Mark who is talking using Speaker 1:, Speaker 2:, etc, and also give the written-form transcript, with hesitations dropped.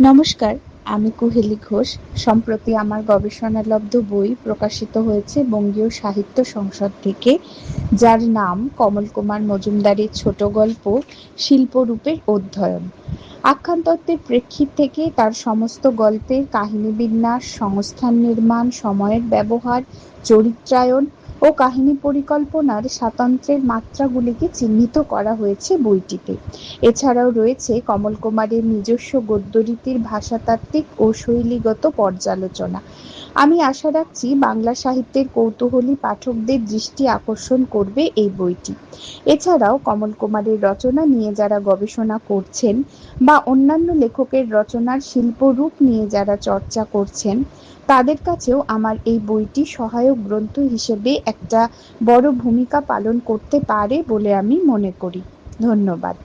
Speaker 1: নমস্কার, আমি কুহেলি ঘোষ। সম্প্রতি আমার গবেষণালব্ধ বই প্রকাশিত হয়েছে বঙ্গীয় সাহিত্য সংসদ থেকে, যার নাম কমল কুমার মজুমদারের ছোট গল্প শিল্পরূপের অধ্যয়ন। আখ্যানতত্ত্বের প্রেক্ষিত থেকে তার সমস্ত গল্পের কাহিনীবিন্যাস, সংস্থান নির্মাণ, সময়ের ব্যবহার, চরিত্রায়ন ও কাহিনী পরিকল্পনার স্বাতন্ত্র্যের মাত্রাগুলিকে চিহ্নিত করা হয়েছে বইটিতে। এছাড়াও রয়েছে কমল কুমারের নিজস্ব গদ্যরীতির ভাষাতাত্ত্বিক ও শৈলীগত পর্যালোচনা। আমি আশা রাখছি বাংলা সাহিত্যের কৌতূহলী পাঠকদের দৃষ্টি আকর্ষণ করবে এই বইটি। এছাড়াও কমল কুমারের রচনা নিয়ে যারা গবেষণা করছেন বা অন্যান্য লেখকের রচনার শিল্পরূপ নিয়ে যারা চর্চা করছেন, তাদের কাছেও আমার এই বইটি সহায়ক গ্রন্থ হিসেবে একটা বড় ভূমিকা পালন করতে পারে বলে আমি মনে করি। ধন্যবাদ।